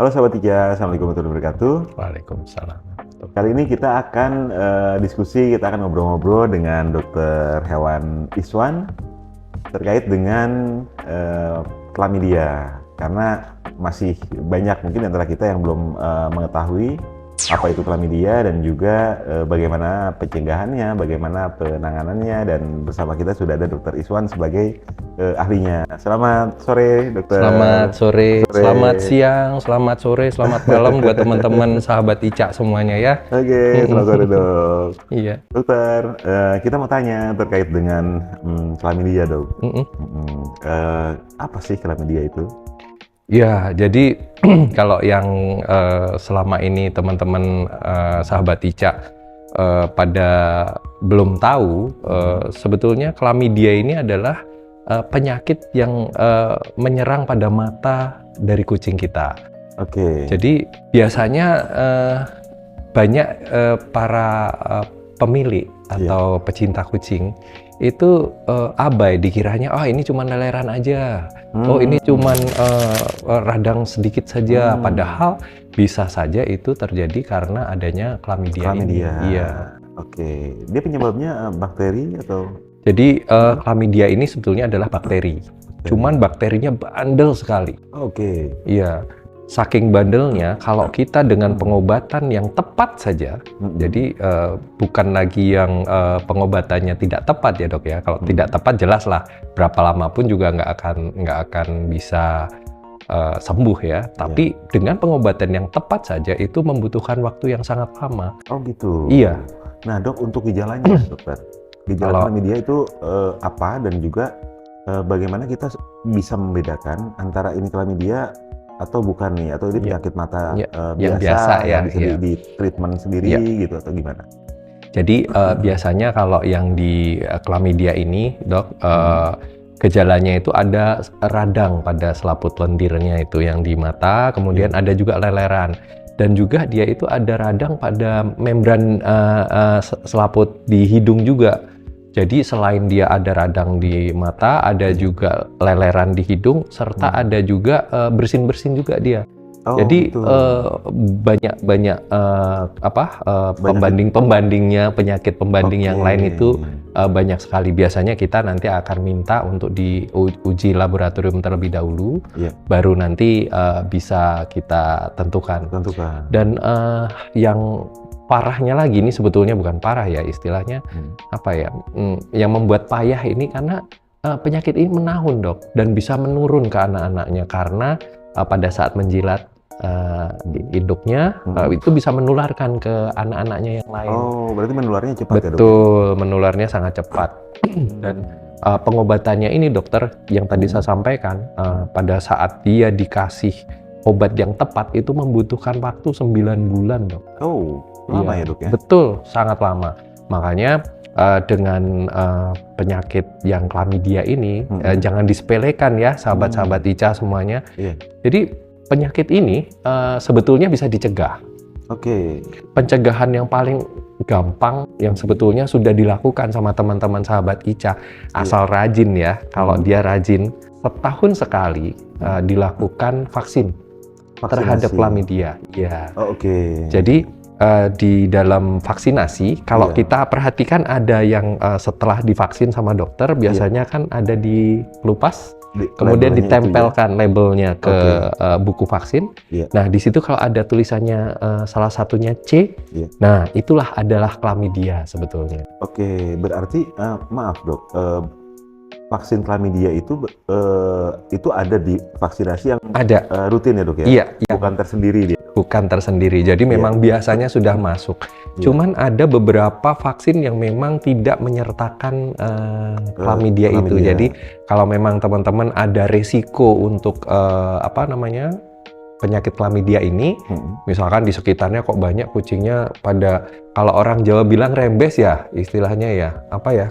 Halo sahabat Ija, Assalamualaikum warahmatullahi wabarakatuh. Waalaikumsalam. Kali ini kita akan diskusi, kita akan ngobrol-ngobrol dengan Dr. Hewan Iswan terkait dengan klamidia. Karena masih banyak mungkin antara kita yang belum mengetahui apa itu klamidia dan juga bagaimana pencegahannya, bagaimana penanganannya, dan bersama kita sudah ada Dr. Iswan sebagai ahlinya. Selamat sore, dokter. Selamat sore, selamat siang, selamat sore, selamat malam buat teman-teman sahabat Ica semuanya ya. Oke, selamat sore dok. Iya. Dokter, kita mau tanya terkait dengan klamidia dok. Apa sih klamidia itu? Ya, jadi kalau yang selama ini teman-teman sahabat Ica pada belum tahu, sebetulnya klamidia ini adalah penyakit yang menyerang pada mata dari kucing kita. Oke. Jadi biasanya banyak para pemilik atau pecinta kucing itu abai, dikiranya ini cuma leleran aja, ini cuma radang sedikit saja, padahal bisa saja itu terjadi karena adanya klamidia. Iya. Oke, dia penyebabnya bakteri atau? Jadi klamidia ini sebetulnya adalah bakteri. Cuman bakterinya bandel sekali. Oke. Iya. Saking bandelnya, kalau kita dengan pengobatan yang tepat saja, jadi bukan lagi yang pengobatannya tidak tepat ya dok ya. Kalau tidak tepat jelas lah, berapa lama pun juga nggak akan bisa sembuh ya. Tapi dengan pengobatan yang tepat saja itu membutuhkan waktu yang sangat lama. Oh gitu. Iya. Nah dok, untuk gejalanya dokter, gejala klamidia itu apa, dan juga bagaimana kita bisa membedakan antara ini klamidia atau bukan nih, atau ini penyakit mata biasa yang bisa di treatment sendiri gitu, atau gimana? Jadi biasanya kalau yang di klamidia ini dok, gejalanya itu ada radang pada selaput lendirnya itu yang di mata, kemudian ada juga leleran, dan juga dia itu ada radang pada membran selaput di hidung juga. Jadi selain dia ada radang di mata, ada juga leleran di hidung, serta ada juga bersin-bersin juga dia. Jadi banyak pembanding-pembandingnya, penyakit pembanding yang lain itu banyak sekali. Biasanya kita nanti akan minta untuk diuji laboratorium terlebih dahulu, baru nanti bisa kita tentukan. Dan yang parahnya lagi, ini sebetulnya bukan parah ya istilahnya, yang membuat payah ini karena penyakit ini menahun dok, dan bisa menurun ke anak-anaknya karena pada saat menjilat induknya itu bisa menularkan ke anak-anaknya yang lain. Oh, berarti menularnya cepat ya dok? Betul, menularnya sangat cepat. Dan pengobatannya ini dokter, yang tadi saya sampaikan, pada saat dia dikasih obat yang tepat itu membutuhkan waktu 9 bulan dok. Oh, lama ya dok ya? Betul, sangat lama. Makanya dengan penyakit yang klamidia ini jangan disepelekan ya sahabat-sahabat Ica semuanya. Jadi penyakit ini sebetulnya bisa dicegah. Oke. Pencegahan yang paling gampang yang sebetulnya sudah dilakukan sama teman-teman sahabat Ica, asal rajin ya. Kalau dia rajin, setahun sekali dilakukan vaksin terhadap klamidia. Ya. Oke. Jadi di dalam vaksinasi, kalau kita perhatikan ada yang setelah divaksin sama dokter, biasanya kan ada dilupas, kemudian ditempelkan labelnya ke buku vaksin. Nah, di situ kalau ada tulisannya salah satunya C, nah itulah adalah klamidia sebetulnya. Oke, berarti maaf dok, vaksin klamidia itu ada di vaksinasi yang rutin ya dok ya? Iya. Bukan tersendiri dia? Bukan tersendiri, jadi memang biasanya sudah masuk. Cuman ada beberapa vaksin yang memang tidak menyertakan klamidia itu. Jadi kalau memang teman-teman ada resiko untuk penyakit klamidia ini, misalkan di sekitarnya kok banyak kucingnya pada, kalau orang Jawa bilang rembes ya istilahnya ya,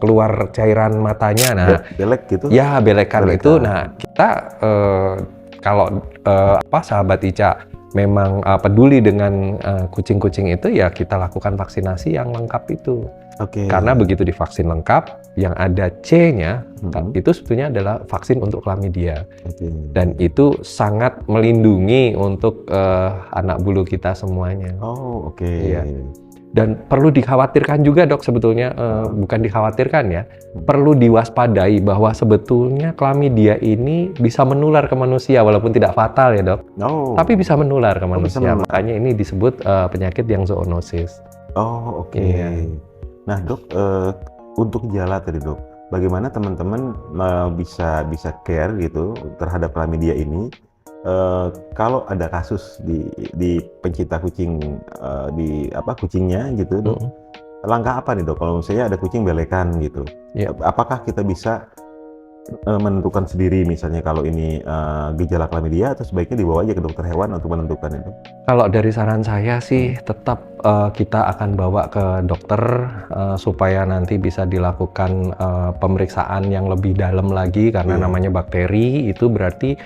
keluar cairan matanya. Nah, belek gitu? Ya, belekan itu. Nah, kita kalau sahabat Ica memang peduli dengan kucing-kucing itu, ya kita lakukan vaksinasi yang lengkap itu. Karena begitu divaksin lengkap, yang ada C-nya itu sebetulnya adalah vaksin untuk klamidia. Dan itu sangat melindungi untuk anak bulu kita semuanya. Iya. Dan perlu dikhawatirkan juga dok sebetulnya, bukan dikhawatirkan ya, perlu diwaspadai bahwa sebetulnya klamidia ini bisa menular ke manusia walaupun tidak fatal ya dok. Tapi bisa menular ke manusia, makanya ini disebut penyakit yang zoonosis. Iya. Nah dok, untuk gejala tadi dok, bagaimana teman-teman bisa care gitu terhadap klamidia ini? Kalau ada kasus di pencinta kucing, kucingnya gitu dok, langkah apa nih dok kalau misalnya ada kucing belekan gitu? Apakah kita bisa menentukan sendiri misalnya kalau ini gejala klamidia, atau sebaiknya dibawa aja ke dokter hewan untuk menentukan itu? Kalau dari saran saya sih tetap kita akan bawa ke dokter supaya nanti bisa dilakukan pemeriksaan yang lebih dalam lagi, karena namanya bakteri itu berarti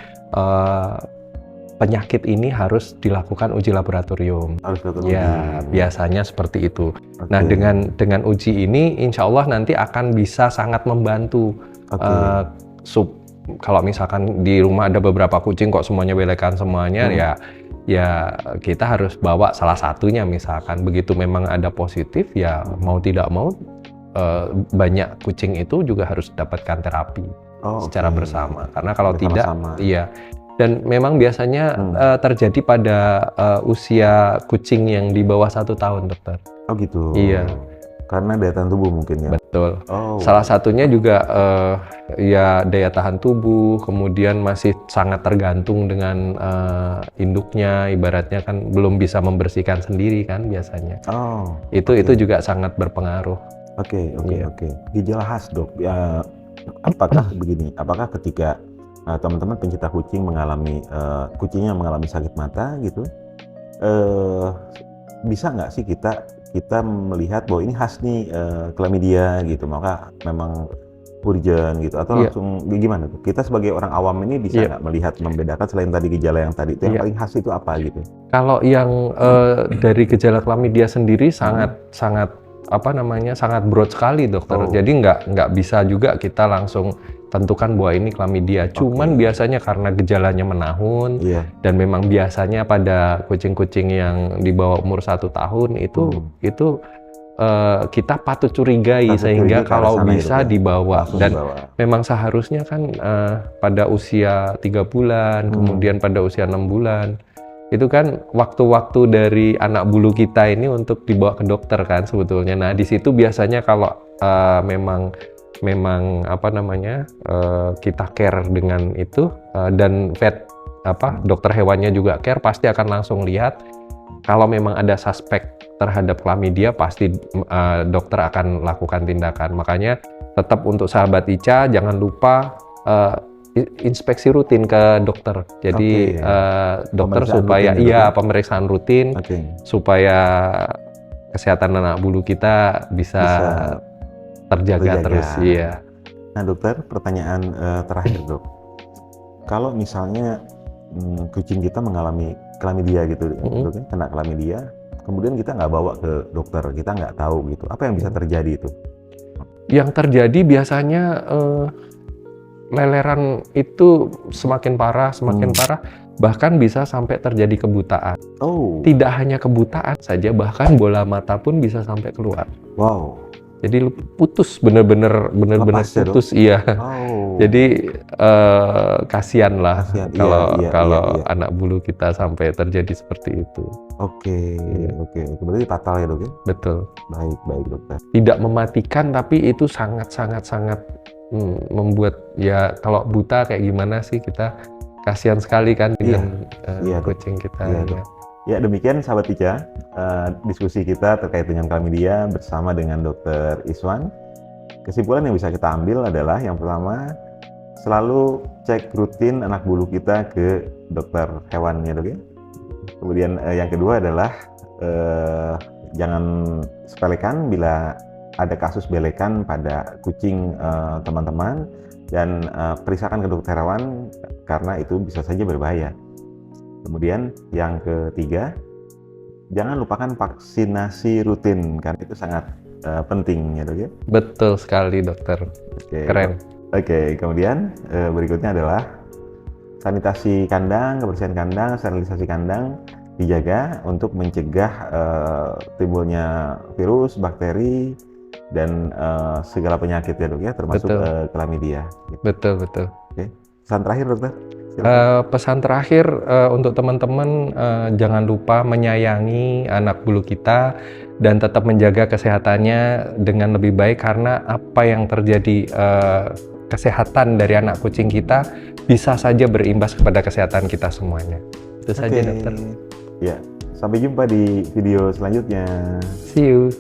penyakit ini harus dilakukan uji laboratorium. Ya, biasanya seperti itu. Nah, dengan uji ini insya Allah nanti akan bisa sangat membantu. Kalau misalkan di rumah ada beberapa kucing kok semuanya belekan semuanya, ya kita harus bawa salah satunya misalkan. Begitu memang ada positif, ya mau tidak mau banyak kucing itu juga harus dapatkan terapi secara bersama. Karena kalau tidak, iya. Dan memang biasanya terjadi pada usia kucing yang di bawah 1 tahun, dokter. Gitu. Iya. Karena daya tahan tubuh mungkin ya? Betul. Salah satunya juga ya daya tahan tubuh, kemudian masih sangat tergantung dengan induknya, ibaratnya kan belum bisa membersihkan sendiri kan biasanya. Itu juga sangat berpengaruh. Oke. Gejala khas dok, apakah begini, apakah ketika teman-teman pencinta kucing kucingnya mengalami sakit mata gitu, bisa nggak sih kita melihat bahwa ini khas nih klamidia gitu, maka memang urgent gitu, atau langsung gimana tuh? Kita sebagai orang awam ini bisa nggak melihat, membedakan selain tadi gejala yang tadi itu yang paling khas itu apa gitu? Kalau yang dari gejala klamidia sendiri sangat broad sekali dokter. Jadi nggak bisa juga kita langsung tentukan bahwa ini klamidia. Cuman biasanya karena gejalanya menahun dan memang biasanya pada kucing-kucing yang di bawah umur 1 tahun itu kita patut curigai, sehingga kalau bisa dibawa. Dan memang seharusnya kan pada usia 3 bulan, kemudian pada usia 6 bulan. Itu kan waktu-waktu dari anak bulu kita ini untuk dibawa ke dokter kan sebetulnya. Nah, di situ biasanya kalau memang kita care dengan itu, dan dokter hewannya juga care, pasti akan langsung lihat. Kalau memang ada suspek terhadap klamidia, pasti dokter akan lakukan tindakan. Makanya tetap untuk sahabat Ica jangan lupa inspeksi rutin ke dokter. Jadi dokter supaya pemeriksaan rutin supaya kesehatan anak bulu kita bisa terjaga terus. Iya. Nah dokter, pertanyaan terakhir dok, kalau misalnya kucing kita mengalami klamidia gitu, kena klamidia, kemudian kita nggak bawa ke dokter, kita nggak tahu gitu, apa yang bisa terjadi itu? Yang terjadi biasanya leleran itu semakin parah, bahkan bisa sampai terjadi kebutaan. Tidak hanya kebutaan saja, bahkan bola mata pun bisa sampai keluar. Jadi putus, bener-bener putus, iya. Jadi kasihan lah kalau anak bulu kita sampai terjadi seperti itu. Oke. Berarti fatal ya dok ya? Betul. Baik dokter. Tidak mematikan, tapi itu sangat membuat, ya kalau buta kayak gimana sih, kita kasihan sekali kan dengan kucing kita. Ya demikian sahabat Ica, diskusi kita terkait dengan klamidia bersama dengan Dr. Iswan. Kesimpulan yang bisa kita ambil adalah yang pertama, selalu cek rutin anak bulu kita ke dokter hewan ya dok ya. Kemudian yang kedua adalah jangan sepelekan bila ada kasus belekan pada kucing teman-teman, dan periksakan ke dokter hewan karena itu bisa saja berbahaya. Kemudian yang ketiga, jangan lupakan vaksinasi rutin karena itu sangat penting ya dok ya. Betul sekali dokter. Oke, Keren. Oke, kemudian berikutnya adalah sanitasi kandang, kebersihan kandang, sterilisasi kandang dijaga untuk mencegah timbulnya virus, bakteri, dan segala penyakit ya dok ya, termasuk chlamydia. Betul. Oke, pesan terakhir dokter. Pesan terakhir untuk teman-teman, jangan lupa menyayangi anak bulu kita dan tetap menjaga kesehatannya dengan lebih baik, karena apa yang terjadi kesehatan dari anak kucing kita bisa saja berimbas kepada kesehatan kita semuanya. Itu saja dokter. Ya, sampai jumpa di video selanjutnya. See you.